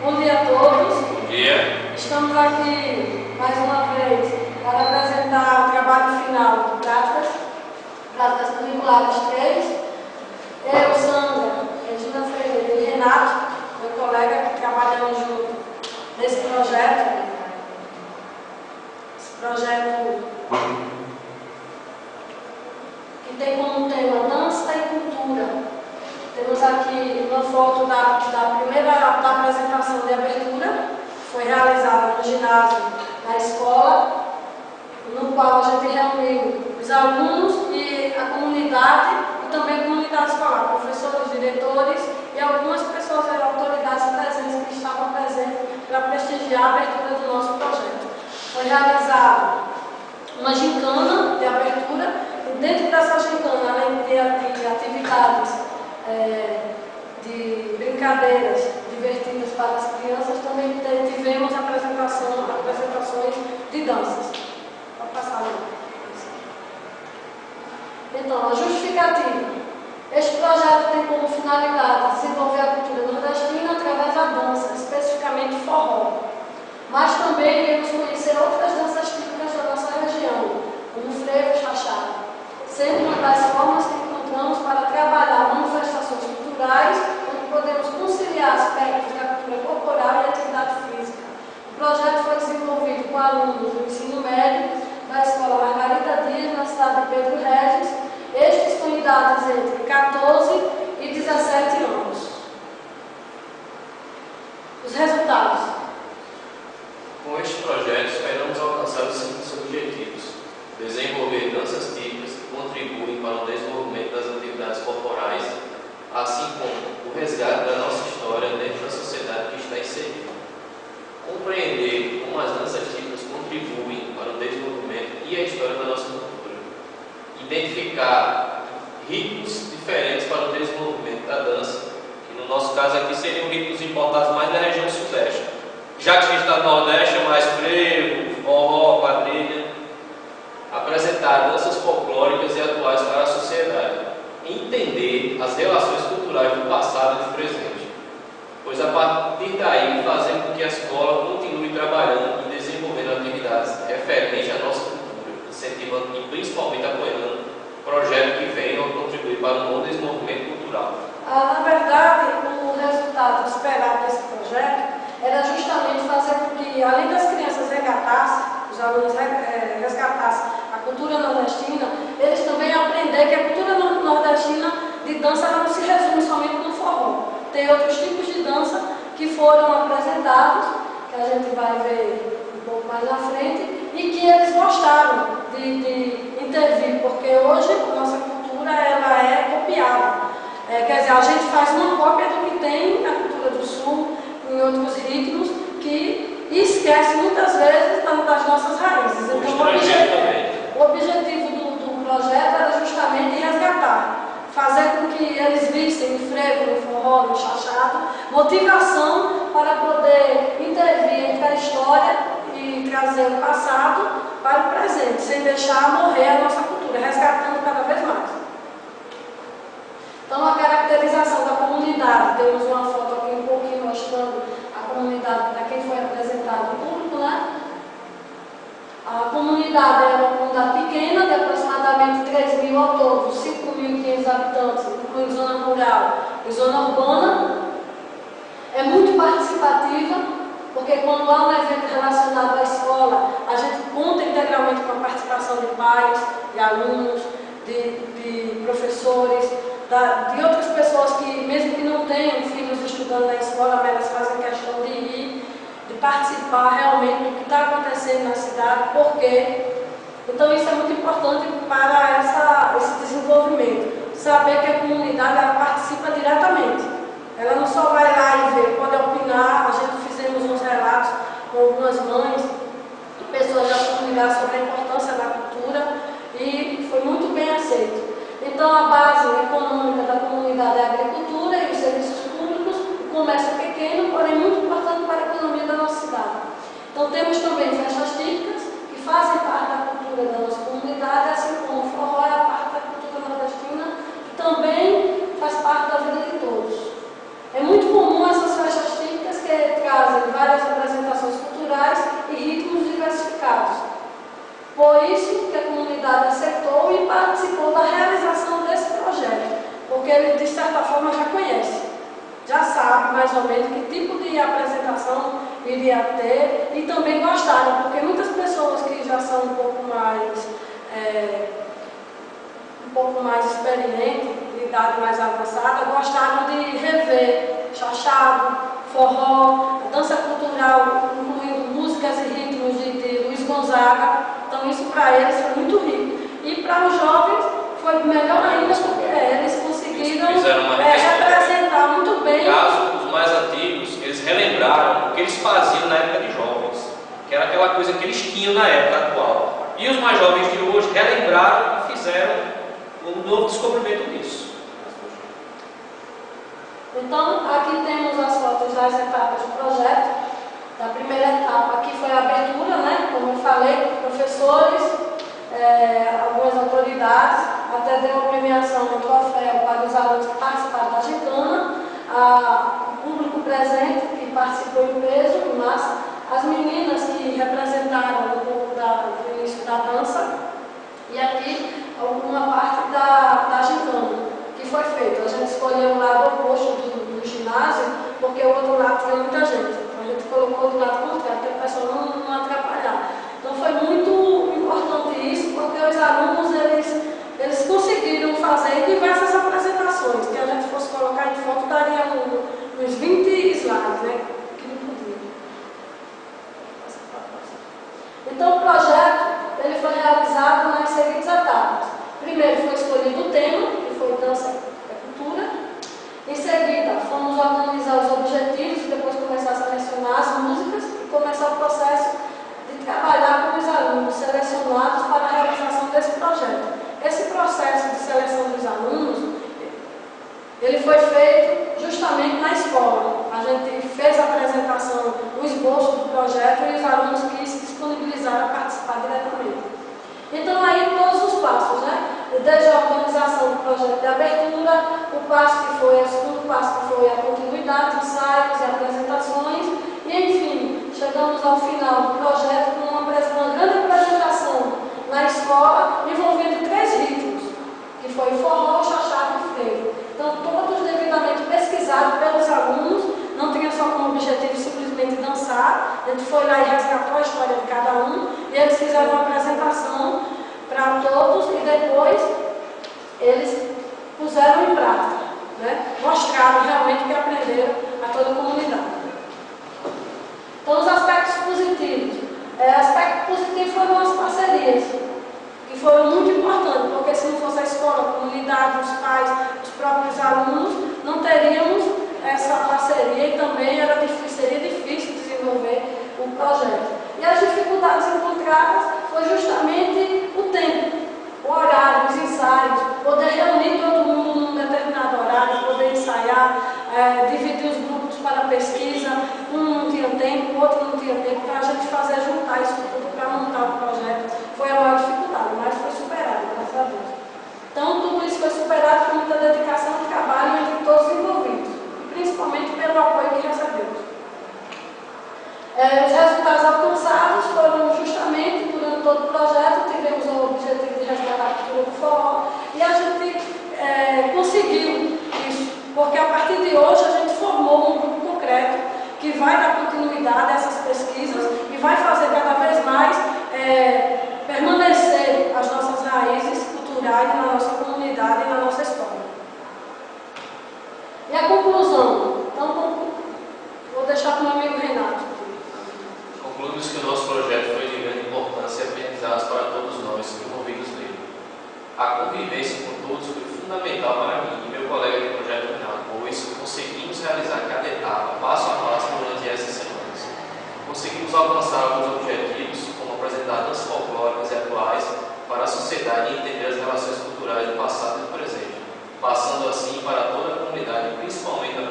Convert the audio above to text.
Bom dia a todos. Bom dia. Estamos aqui mais uma vez para apresentar o trabalho final de práticas curriculares 3. Eu, Sandra, Regina Ferreira e Renato, meu colega, que trabalhamos junto nesse projeto. Esse projeto que tem como tema dança e cultura. Temos aqui uma foto da apresentação de abertura, que foi realizada no ginásio da escola, no qual a gente reuniu os alunos e a comunidade, e também a comunidade escolar, professores, diretores e algumas pessoas, autoridades presentes que estavam presentes para prestigiar a abertura do nosso projeto. Foi realizada uma gincana de abertura, e dentro dessa gincana, além de atividades de brincadeiras divertidas para as crianças, também tivemos apresentações de danças. Vou passar ali. Então, a justificativa. Este projeto tem como finalidade desenvolver a cultura nordestina através da dança, especificamente forró. Mas também iremos conhecer outras danças típicas da nossa região, como o frevo e chachado, sendo uma das formas que encontramos para trabalhar manifestações culturais, onde podemos conciliar aspectos da cultura corporal e atividade física. O projeto foi desenvolvido com alunos do ensino médio da Escola Margarida Dias, na cidade de Pedro Regis, estes com idades entre 14 e 17 anos. Os resultados. Com este projeto, esperamos alcançar os seguintes objetivos: desenvolver danças típicas que contribuem para o desenvolvimento das atividades corporais, assim como o resgate da nossa história dentro da sociedade que está inserida. Compreender como as danças típicas contribuem para o desenvolvimento e a história da nossa cultura. Identificar ritmos diferentes para o desenvolvimento da dança, que no nosso caso aqui seriam ritmos importados mais da região sudeste. Já que a gente está no Nordeste, é mais frevo, forró, quadrilha. Apresentar danças folclóricas e atuais para a sociedade. Entender as relações culturais do passado e do presente. Pois a partir daí fazer com que a escola continue trabalhando e desenvolvendo atividades referentes à nossa cultura, incentivando e principalmente apoiando projetos que venham a contribuir para um bom desenvolvimento cultural. Na verdade, o resultado esperado desse projeto era justamente fazer com que, além das crianças resgatassem, os alunos resgatassem a cultura nordestina, eles também aprender que a cultura nordestina de dança não se resume somente no forró. Tem outros tipos de dança que foram apresentados, que a gente vai ver um pouco mais na frente, e que eles gostaram de intervir, porque hoje a nossa cultura ela é copiada. Quer dizer, a gente faz uma cópia do que tem na cultura do Sul, em outros ritmos, que esquece muitas vezes das nossas raízes. Então, o objetivo do projeto era justamente resgatar, fazer com que eles vissem no frevo, no forró, no chachado, motivação para poder intervir entre a história e trazer o passado para o presente, sem deixar morrer a nossa cultura, resgatando cada vez mais. Então, a caracterização da comunidade, temos uma foto aqui um pouquinho mostrando a comunidade, para quem foi apresentado o público, né? A comunidade é uma comunidade pequena, de aproximadamente 3.000 ao todo, 5.500 habitantes, incluindo zona rural e zona urbana. É muito participativa, porque quando há um evento relacionado à escola, a gente conta integralmente com a participação de pais, de alunos, de professores, de outras pessoas que, mesmo que não tenham filhos estudando na escola, mas elas fazem questão de ir, de participar realmente do que está acontecendo na cidade, por quê? Então isso é muito importante para esse desenvolvimento. Saber que a comunidade ela participa diretamente. Ela não só vai lá e vê, pode opinar. A gente fizemos uns relatos com algumas mães e pessoas da comunidade sobre a importância da cultura e foi muito bem aceito. Então, a base econômica da comunidade é a agricultura e os serviços públicos, o comércio pequeno, porém muito importante para a economia da nossa cidade. Então, temos também festas típicas, que fazem parte da cultura da nossa comunidade, assim como o forró é a parte da cultura nordestina, que também faz parte da vida de todos. É muito comum essas festas típicas que mais ou menos que tipo de apresentação iria ter e também gostaram, porque muitas pessoas que já são um pouco mais experientes, de idade mais avançada, gostaram de rever chachado, forró, dança cultural, incluindo músicas e ritmos de Luiz Gonzaga. Então isso para eles foi muito rico. E para os jovens foi melhor ainda porque eles conseguiram representar muito bem. No caso, os mais antigos, eles relembraram o que eles faziam na época de jovens, que era aquela coisa que eles tinham na época atual. E os mais jovens de hoje relembraram e fizeram um novo descobrimento disso. Então, aqui temos as fotos das etapas do projeto. A primeira etapa aqui foi a abertura, né? Como eu falei, professores, algumas autoridades, até deu a premiação do troféu para os alunos que participaram da gincana, o público presente que participou em peso, em massa, as meninas que representaram um pouco do início da dança, e aqui alguma parte da gincana que foi feita. A gente escolheu o lado oposto do ginásio, porque o outro lado tinha muita gente. A gente colocou do lado contrário, para o pessoal não atrapalhar. Então foi muito importante isso, porque os alunos eles conseguiram fazer diversas apresentações. Que a gente fosse colocar em foto, daria uns 20 slides, né? Que não podia. Então o projeto ele foi realizado nas seguintes etapas. Primeiro foi escolhido o tema, que foi dança e cultura. Em seguida, fomos organizar os objetivos, depois começar a selecionar as músicas e começar o processo de trabalhar com os alunos selecionados para a realização desse projeto. Esse processo de seleção dos alunos, ele foi feito justamente na escola. A gente fez a apresentação, o esboço do projeto e os alunos que se disponibilizaram a participar diretamente. Então aí todos os passos, né? Desde a organização do projeto de abertura, o segundo passo que foi a continuidade, ensaios e apresentações, e enfim, chegamos ao final do projeto com uma grande apresentação na escola, envolvendo 3 ritmos, que foi o forró, o chachado e o frevo. Então todos devidamente pesquisados pelos alunos, não tinha só como objetivo simplesmente dançar, a gente foi lá e resgatou a história de cada um, e eles fizeram uma apresentação para todos e depois eles puseram em prática, né? Mostraram realmente o que aprenderam a toda a comunidade. Então, os aspectos positivos. Aspecto positivo foram as parcerias, que foram muito importantes, porque se não fosse a escola, a comunidade, os pais, os próprios alunos, não teríamos essa parceria e também seria difícil desenvolver o projeto. E as dificuldades encontradas foi justamente o tempo, o horário, os ensaios, poder reunir todo mundo num determinado horário, poder ensaiar, dividir os grupos para pesquisa, um não tinha tempo, o outro não tinha tempo, para a gente juntar isso tudo para montar o projeto. Foi a maior dificuldade, mas foi superado, graças a Deus. Então, tudo isso foi superado com muita dedicação e trabalho entre todos os envolvidos, e principalmente pelo apoio que recebemos. Os resultados alcançados foram justamente, durante todo o projeto, tivemos o objetivo de resgatar a cultura do forró, e a gente conseguiu isso, porque a partir de hoje a gente formou um grupo concreto que vai dar continuidade a essas pesquisas e vai fazer cada vez mais permanecer as nossas raízes culturais na nossa comunidade e na nossa história. E a conclusão? Então, vou deixar para o meu amigo Renato. Concluímos que o nosso projeto foi de grande importância e aprendizados para todos nós envolvidos nele. A convivência com todos foi fundamental para mim e meu colega de projeto Renato, pois conseguimos realizar cada etapa passo a passo durante essas semanas. Conseguimos alcançar alguns objetivos, como apresentar danças folclóricas e atuais para a sociedade e entender as relações culturais do passado e do presente, passando assim para toda a comunidade, principalmente a